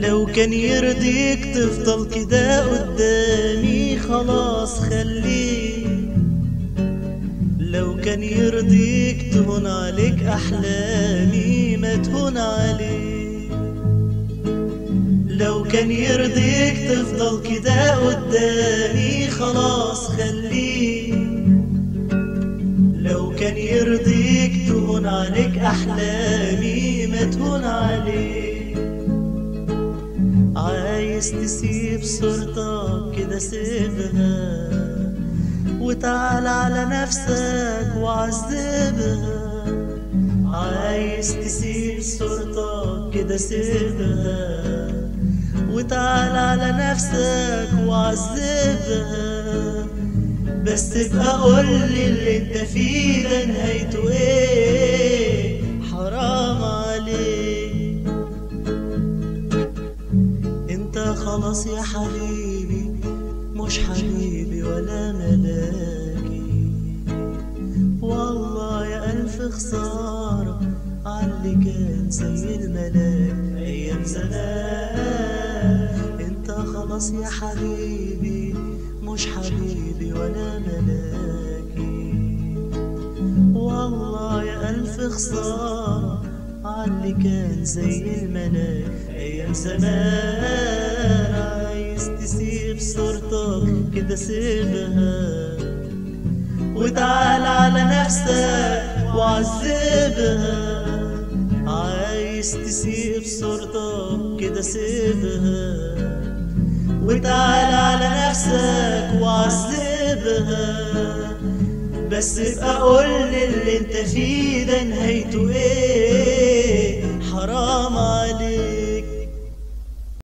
لو كان يرضيك تفضل كده قدامي خلاص خليك، لو كان يرضيك تهون عليك أحلامي ما تهون عليك، لو كان يرضيك تفضل كده قدامي خلاص خليك، لو كان يرضيك تهون عليك أحلامي ما تهون عليك. عايز تسيب صورتك كده سيبها وتعال على نفسك وعذبها، عايز تسيب صورتك كده سيبها وتعال على نفسك وعذبها، بس تبقى قولي اللي انت فيه ده نهايته ايه، حرام عليك. انت خلاص يا حبيبي مش حبيبي ولا ملاكي، والله يا ألف خسارة عاللي كان زي الملاك أيام زمان. انت خلاص يا حبيبي مش حبيبي ولا ملاكي، والله يا ألف خسارة عاللي كان زي الملاك أيام زمان. عايز تسيب صورتك كده سيبها وتعال على نفسك وعذبها، عايز تسيب صورتك كده سيبها وتعال على نفسك وعذبها، بس ابقى قولي اللي انت فيه ده نهايته ايه، حرام